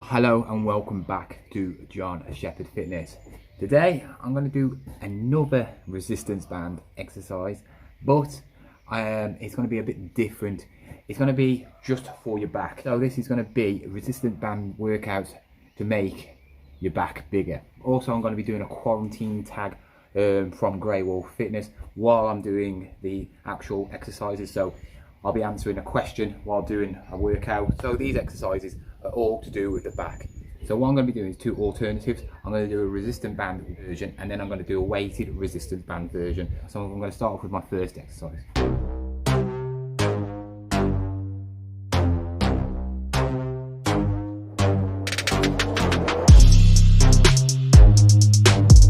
Hello and welcome back to Jon Sheppard Fitness. Today I'm going to do another resistance band exercise, but it's going to be a bit different. It's going to be just for your back. So this is going to be a resistance band workout to make your back bigger. Also, I'm going to be doing a quarantine tag from Grey Wolf Fitness while I'm doing the actual exercises. So I'll be answering a question while doing a workout. So these exercises are all to do with the back. So what I'm going to be doing is two alternatives. I'm going to do a resistance band version and then I'm going to do a weighted resistance band version. So I'm going to start off with my first exercise. The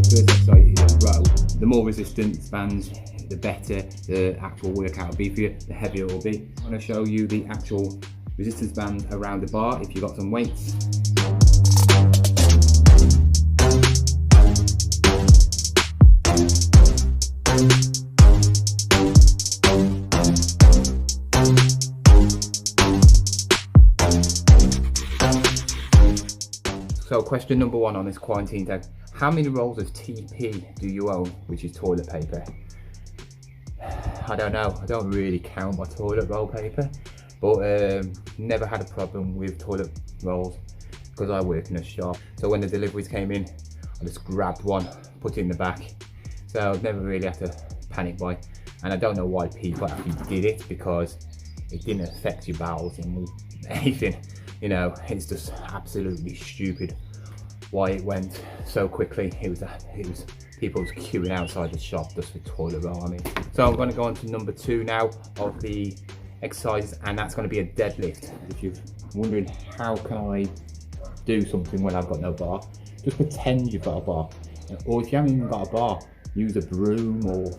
first exercise is a row. The more resistance bands, the better the actual workout will be for you, the heavier it will be. I'm going to show you the actual resistance band around the bar if you've got some weights. So question number one on this quarantine tag: how many rolls of TP do you own, which is toilet paper? I don't know, I don't really count my toilet roll paper, but never had a problem with toilet rolls because I work in a shop. So when the deliveries came in, I just grabbed one, put it in the back. So I've never really had to panic buy, and I don't know why people actually did it, because it didn't affect your bowels and anything. You know, it's just absolutely stupid why it went so quickly. It was people was queuing outside the shop just for toilet roll. I mean, so I'm going to go on to number two now of the exercises, and that's going to be a deadlift. If you're wondering how can I do something when I've got no bar, just pretend you've got a bar, or if you haven't even got a bar, use a broom or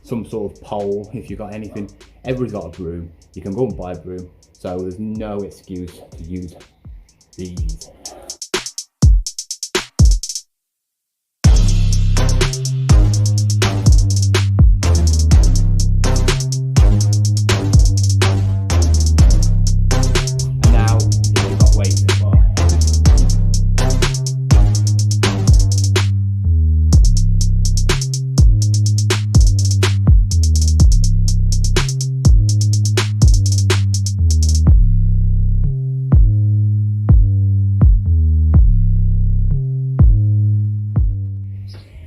some sort of pole. If you've got anything, everybody's got a broom, you can go and buy a broom, so there's no excuse to use these.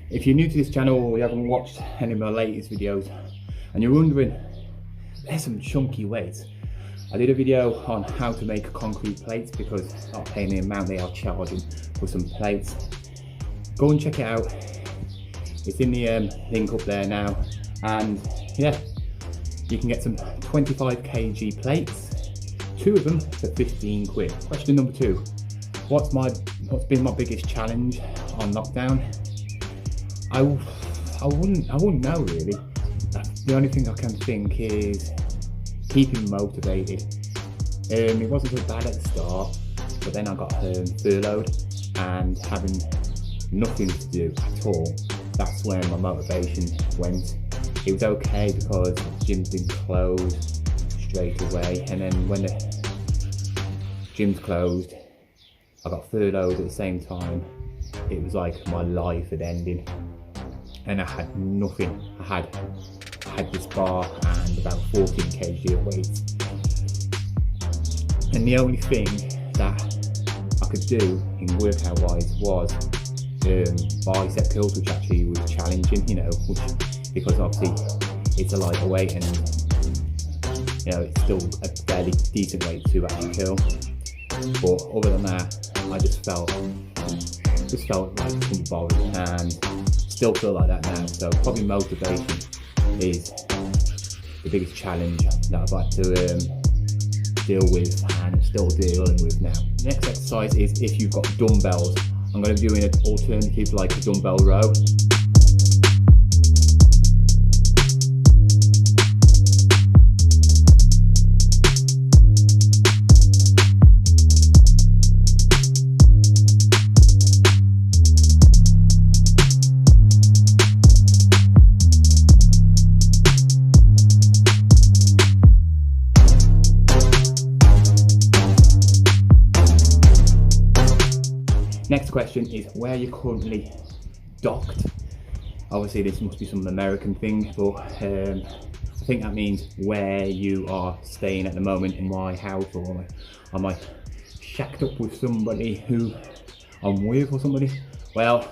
If you're new to this channel or you haven't watched any of my latest videos and you're wondering, there's some chunky weights. I did a video on how to make concrete plates because I'm not paying the amount they are charging for some plates. Go and check it out. It's in the link up there now, and yeah, you can get some 25 kg plates, two of them for 15 quid. Question number two: what's been my biggest challenge on lockdown? I wouldn't know really. The only thing I can think is keeping motivated. It wasn't so bad at the start, but then I got furloughed and having nothing to do at all. That's when my motivation went. It was okay because gyms didn't close straight away, and then when the gyms closed, I got furloughed at the same time. It was like my life had ended. And I had nothing. I had this bar and about 14 kg of weights. And the only thing that I could do in workout wise was bicep curls, which actually was challenging, you know, because obviously it's a lighter weight and you know it's still a fairly decent weight to actually curl. But other than that, I just felt like I couldn't bother, and still feel like that now. So probably motivation is the biggest challenge that I'd like to deal with and still dealing with now. Next exercise is if you've got dumbbells. I'm going to be doing an alternative like a dumbbell row. Next question is where you're currently docked. Obviously this must be some American thing, but I think that means where you are staying at the moment. In my house, or am I shacked up with somebody who I'm with or somebody? Well,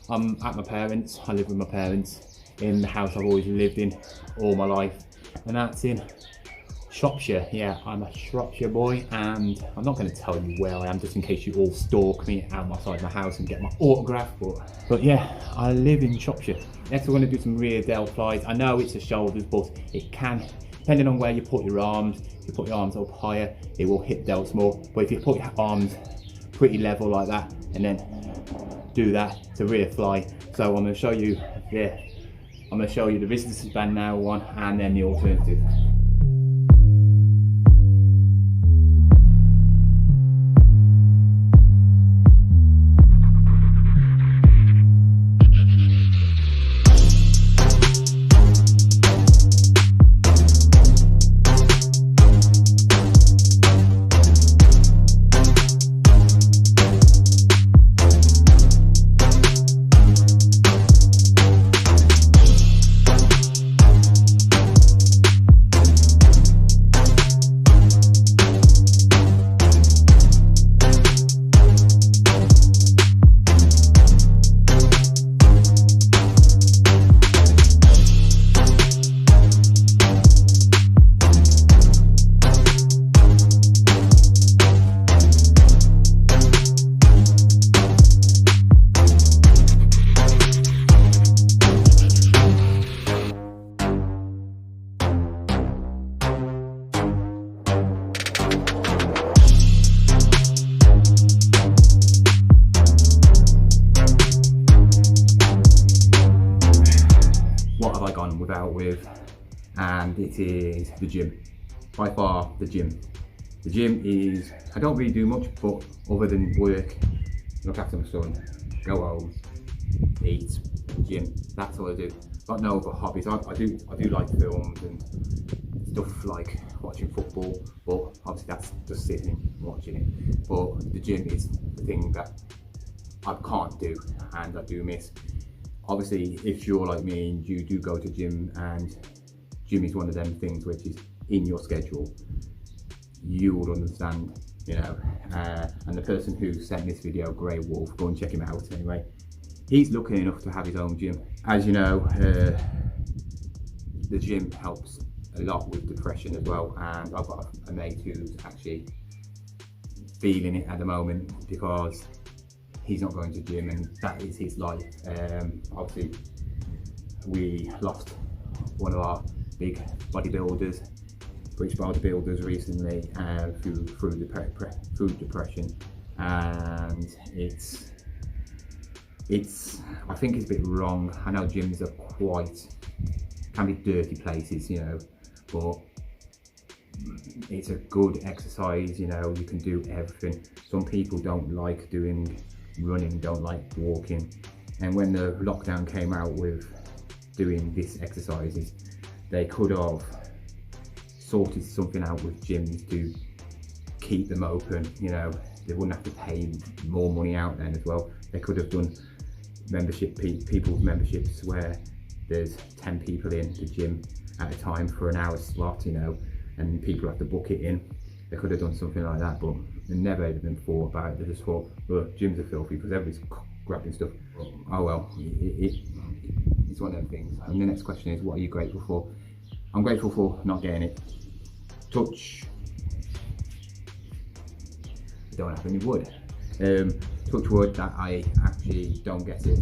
I'm at my parents. I live with my parents in the house I've always lived in all my life, and that's in Shropshire. Yeah, I'm a Shropshire boy, and I'm not going to tell you where I am just in case you all stalk me outside my house and get my autograph, but yeah, I live in Shropshire. Next we're going to do some rear delt flies. I know it's the shoulders, but it can, depending on where you put your arms, if you put your arms up higher, it will hit delts more, but if you put your arms pretty level like that, and then do that, it's a rear fly. So I'm going to show you the resistance band now one, and then the alternative. Without with, and it is the gym. By far the gym. The gym is, I don't really do much, but other than work, look after my son, go home, eat, gym, that's all I do. Got no other hobbies. I do like films and stuff like watching football, but obviously that's just sitting and watching it. But the gym is the thing that I can't do and I do miss. Obviously, if you're like me and you do go to gym, and gym is one of them things which is in your schedule, you will understand, you know. And the person who sent this video, Grey Wolf, go and check him out anyway. He's lucky enough to have his own gym. As you know, the gym helps a lot with depression as well, and I've got a mate who's actually feeling it at the moment because he's not going to gym and that is his life. Obviously, we lost one of our big bodybuilders, British bodybuilders recently through food depression, and I think it's a bit wrong. I know gyms are can be dirty places, you know, but it's a good exercise, you know, you can do everything. Some people don't like doing running, don't like walking, and when the lockdown came out with doing these exercises, they could have sorted something out with gyms to keep them open, you know. They wouldn't have to pay more money out then as well. They could have done people's memberships where there's 10 people in the gym at a time for an hour slot, you know, and people have to book it in. They could have done something like that, but they never even thought about it. They just thought, well, gyms are filthy because everybody's grabbing stuff. Oh well, it's one of them things. And the next question is, what are you grateful for? I'm grateful for not getting it. Touch. I don't have any wood. Touch wood that I actually don't get it.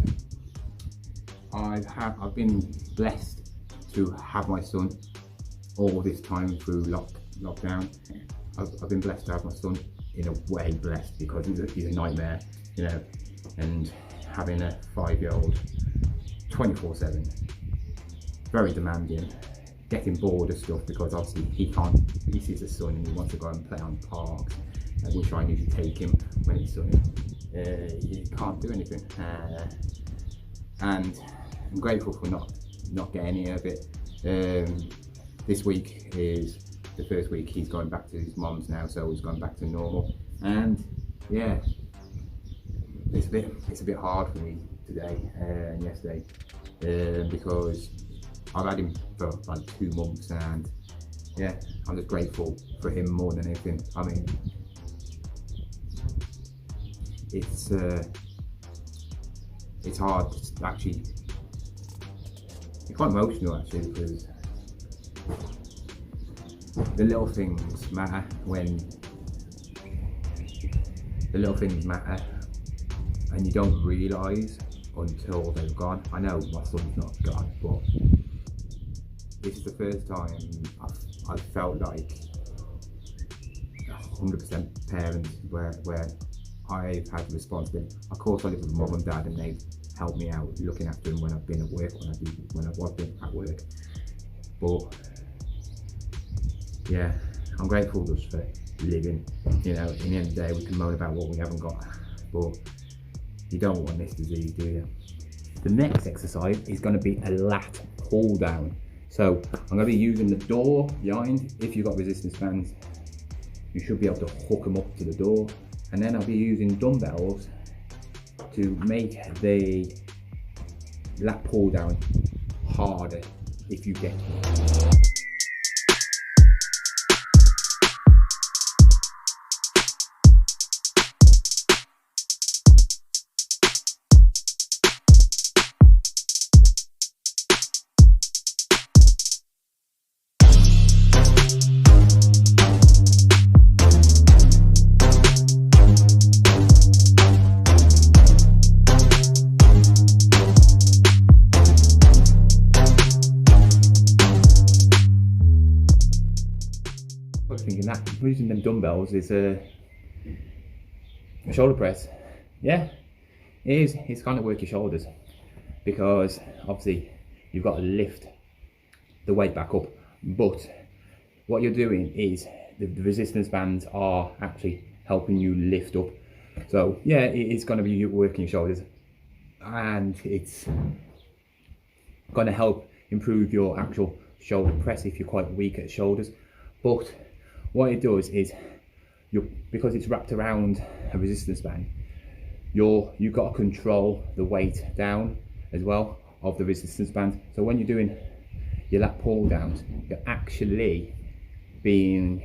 I've been blessed to have my son all this time through lockdown. I've been blessed to have my son, in a way blessed, because he's a nightmare, you know, and having a 5-year-old 24/7, very demanding, getting bored of stuff because obviously he sees the sun and he wants to go and play on parks. I wish I knew to take him when it's sunny. He can't do anything, and I'm grateful for not getting any of it. This week is the first week he's going back to his mum's now, so he's going back to normal, and yeah, it's a bit hard for me today and yesterday because I've had him for like 2 months, and yeah, I'm just grateful for him more than anything. I mean, it's hard to actually, it's quite emotional actually, because the little things matter and you don't realise until they've gone. I know my son's not gone, but this is the first time I've felt like 100% parent where I've had the responsibility. Of course, I live with mum and dad, and they've helped me out looking after him when I've been at work, when I was been at work. But yeah, I'm grateful just for living. You know, in the end of the day, we can moan about what we haven't got, but you don't want this disease, do you? The next exercise is going to be a lat pull down. So I'm going to be using the door behind. If you've got resistance bands, you should be able to hook them up to the door. And then I'll be using dumbbells to make the lat pull down harder if you get it. Thinking that using them dumbbells is a shoulder press. Yeah, it is. It's kind of work your shoulders, because obviously you've got to lift the weight back up, but what you're doing is the resistance bands are actually helping you lift up. So yeah, it's going to be working your shoulders, and it's going to help improve your actual shoulder press if you're quite weak at shoulders. But what it does is, because it's wrapped around a resistance band, you've got to control the weight down as well of the resistance band. So when you're doing your lat pull downs, you're actually learning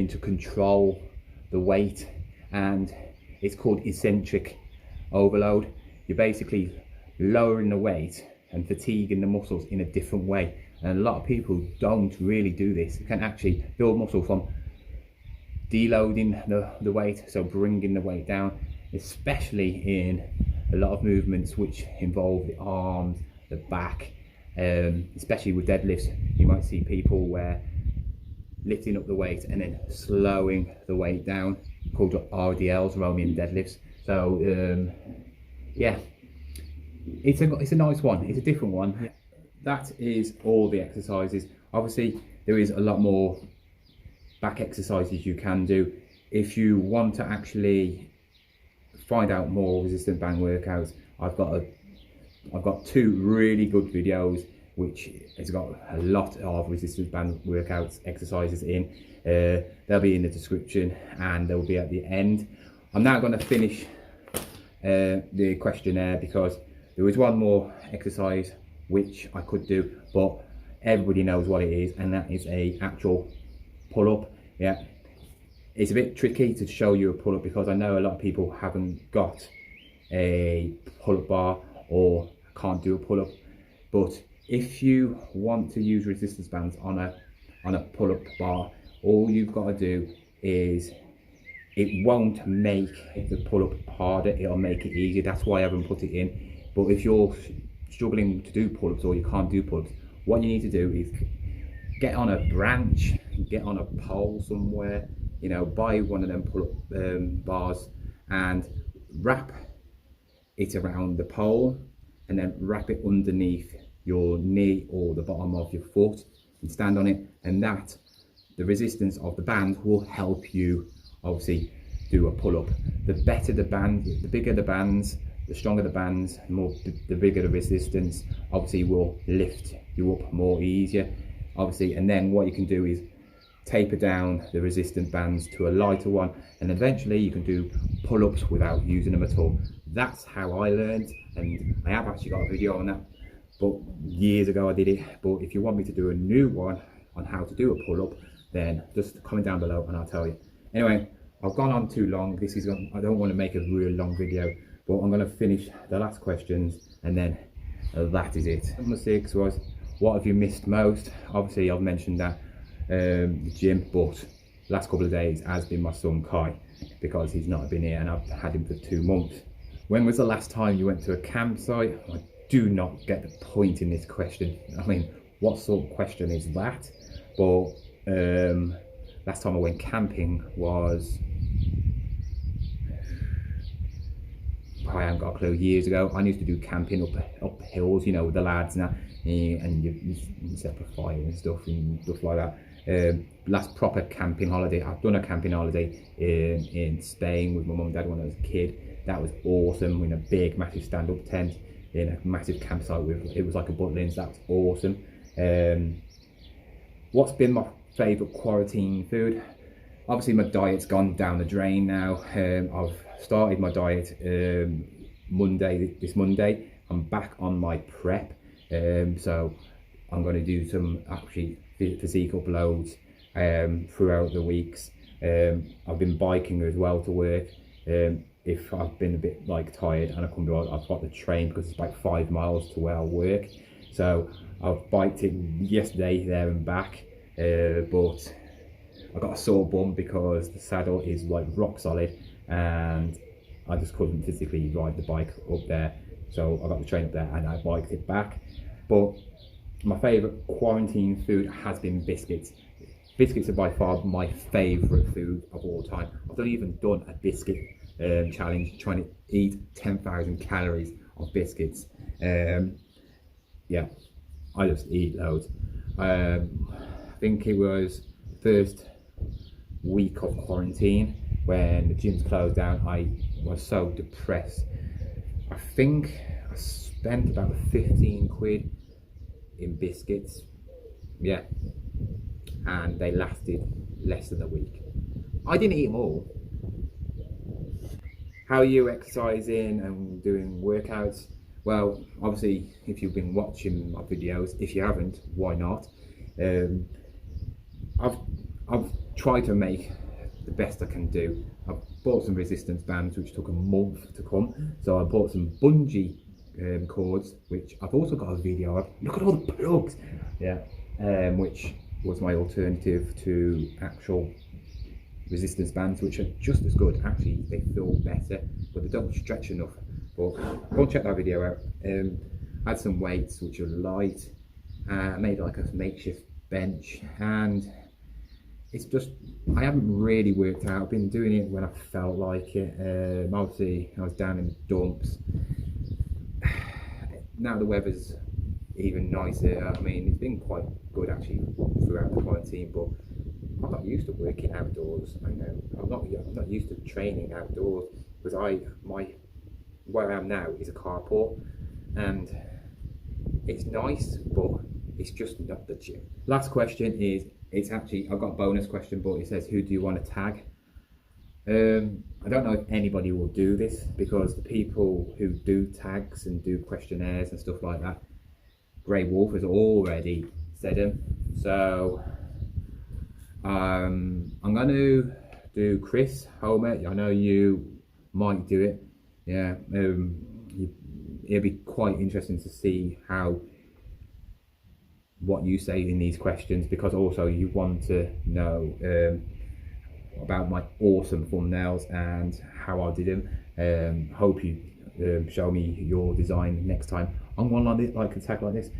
to control the weight, and it's called eccentric overload. You're basically lowering the weight and fatiguing the muscles in a different way. And a lot of people don't really do this. You can actually build muscle from deloading the weight, so bringing the weight down, especially in a lot of movements which involve the arms, the back, especially with deadlifts. You might see people where lifting up the weight and then slowing the weight down, called RDLs, Romanian deadlifts. So yeah, it's a nice one. It's a different one. Yeah. That is all the exercises. Obviously, there is a lot more back exercises you can do. If you want to actually find out more resistance band workouts, I've got 2 really good videos which has got a lot of resistance band workouts exercises in. They'll be in the description and they'll be at the end. I'm now going to finish the questionnaire, because there was one more exercise which I could do, but everybody knows what it is, and that is a actual pull-up. Yeah, it's a bit tricky to show you a pull-up because I know a lot of people haven't got a pull-up bar or can't do a pull-up. But if you want to use resistance bands on a pull-up bar, all you've got to do is, it won't make the pull-up harder, it'll make it easier. That's why I haven't put it in. But if you're struggling to do pull-ups or you can't do pull-ups, what you need to do is get on a branch, get on a pole somewhere, you know, buy one of them pull-up bars and wrap it around the pole, and then wrap it underneath your knee or the bottom of your foot and stand on it, and that the resistance of the band will help you obviously do a pull-up. The better the band, the bigger the bands, the stronger the bands, the bigger the resistance, obviously will lift you up more easier, obviously. And then what you can do is taper down the resistance bands to a lighter one, and eventually you can do pull-ups without using them at all. That's how I learned, and I have actually got a video on that, but years ago I did it. But if you want me to do a new one on how to do a pull-up, then just comment down below and I'll tell you. Anyway, I've gone on too long. I don't want to make a real long video, but I'm going to finish the last questions and then that is it. Number 6 was, what have you missed most? Obviously I've mentioned that the gym, but the last couple of days has been my son Kai, because he's not been here and I've had him for 2 months. When was the last time you went to a campsite? I do not get the point in this question. I mean, what sort of question is that? But last time I went camping was, I haven't got a clue, years ago. I used to do camping up hills, you know, with the lads and that, and you set up a fire and stuff like that. Last proper camping holiday, I've done a camping holiday in Spain with my mum and dad when I was a kid. That was awesome, in a big massive stand-up tent in a massive campsite it was like a Butlins. That was awesome. What's been my favourite quarantine food? Obviously my diet's gone down the drain now. I've started my diet this Monday. I'm back on my prep, so I'm going to do some actually physique uploads throughout the weeks. I've been biking as well to work. If I've been a bit tired and I couldn't do it, I've got the train because it's about 5 miles to where I work. So I've biked it yesterday there and back, but I got a sore bum because the saddle is rock solid and I just couldn't physically ride the bike up there. So I got the train up there and I biked it back. But my favourite quarantine food has been biscuits. Biscuits are by far my favourite food of all time. I've even done a biscuit challenge, trying to eat 10,000 calories of biscuits. Yeah, I just eat loads. I think it was first week of quarantine when the gyms closed down. I was so depressed. I think I spent about 15 quid in biscuits, yeah, and they lasted less than a week. I didn't eat them all. How are you exercising and doing workouts? Well, obviously if you've been watching my videos, if you haven't, why not? I've tried to make the best I can do. I've bought some resistance bands which took a month to come, so I bought some bungee cords, which I've also got a video of. Look at all the plugs, yeah, which was my alternative to actual resistance bands, which are just as good. Actually, they feel better, but they don't stretch enough. But go and check that video out. I had some weights which are light. I made like a makeshift bench, and it's just, I haven't really worked out. I've been doing it when I felt like it. Obviously I was down in the dumps. Now the weather's even nicer. I mean, it's been quite good actually throughout the quarantine, but I'm not used to working outdoors. I know I'm not used to training outdoors, because where I am now is a carport, and it's nice, but it's just not the gym. Last question is, it's actually, I've got a bonus question, but it says, who do you want to tag? I don't know if anybody will do this, because the people who do tags and do questionnaires and stuff like that, Grey Wolf has already said them. So I'm going to do Chris Homer. I know you might do it. Yeah, it'll be quite interesting to see what you say in these questions, because also you want to know about my awesome thumbnails and how I did them. Hope you show me your design next time on one like a tag like this.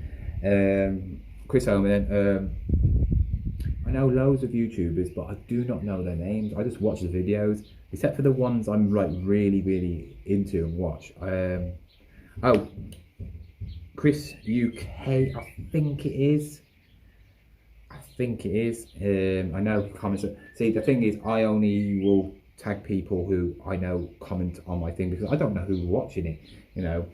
Chris Homer. I know loads of YouTubers, but I do not know their names. I just watch the videos, except for the ones I'm really into and watch. Oh, Chris UK, I think it is. I know comments. See, the thing is, I only will tag people who I know comment on my thing, because I don't know who's watching it, you know.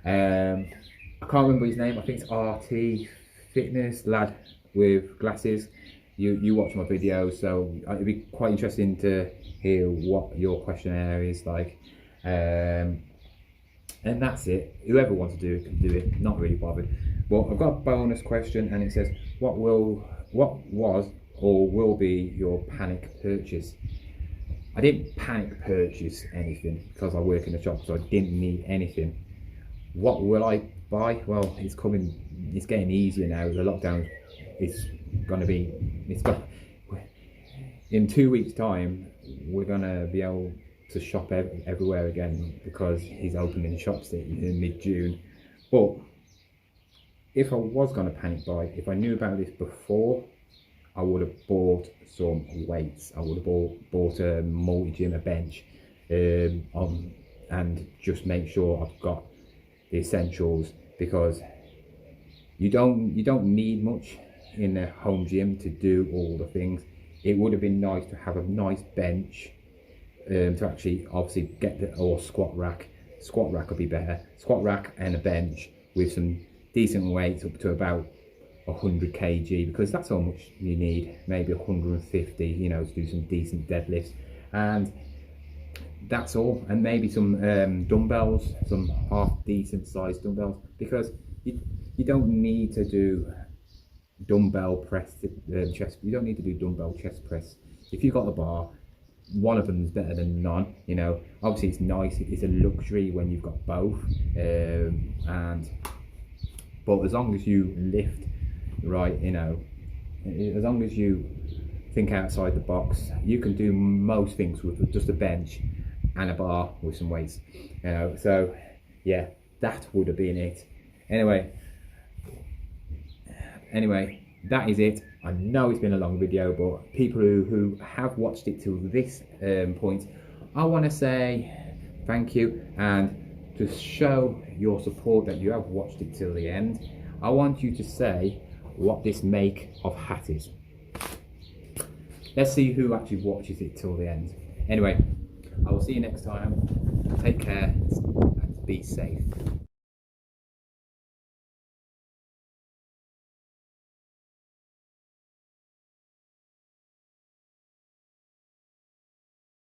I can't remember his name. I think it's RT Fitness, lad with glasses. you watch my videos, so it'd be quite interesting to hear what your questionnaire is like. And that's it. Whoever wants to do it can do it, not really bothered. But I've got a bonus question, and it says, what was or will be your panic purchase? I didn't panic purchase anything because I work in a shop, so I didn't need anything. What will I buy? Well, it's getting easier now. The lockdown is going to be, in 2 weeks time, we're going to be able to shop everywhere again because he's opening shops in mid-June. But if I was going to panic buy, if I knew about this before, I would have bought some weights. I would have bought a multi-gym, a bench, and just make sure I've got the essentials, because you don't need much in a home gym to do all the things. It would have been nice to have a nice bench, to actually obviously get or squat rack. Squat rack would be better. Squat rack and a bench with some decent weights up to about 100 kg, because that's how much you need, maybe 150, you know, to do some decent deadlifts, and that's all. And maybe some dumbbells, some half decent sized dumbbells, because you don't need to do dumbbell press chest. You don't need to do dumbbell chest press. If you've got a bar, one of them is better than none. You know, obviously it's nice, it's a luxury when you've got both, but as long as you lift right, you know, as long as you think outside the box, you can do most things with just a bench and a bar with some weights, you know. So yeah, that would have been it. Anyway, that is it. I know it's been a long video, but people who have watched it till this point, I want to say thank you, and to show your support that you have watched it till the end, I want you to say what this make of hat is. Let's see who actually watches it till the end. Anyway, I will see you next time. Take care and be safe.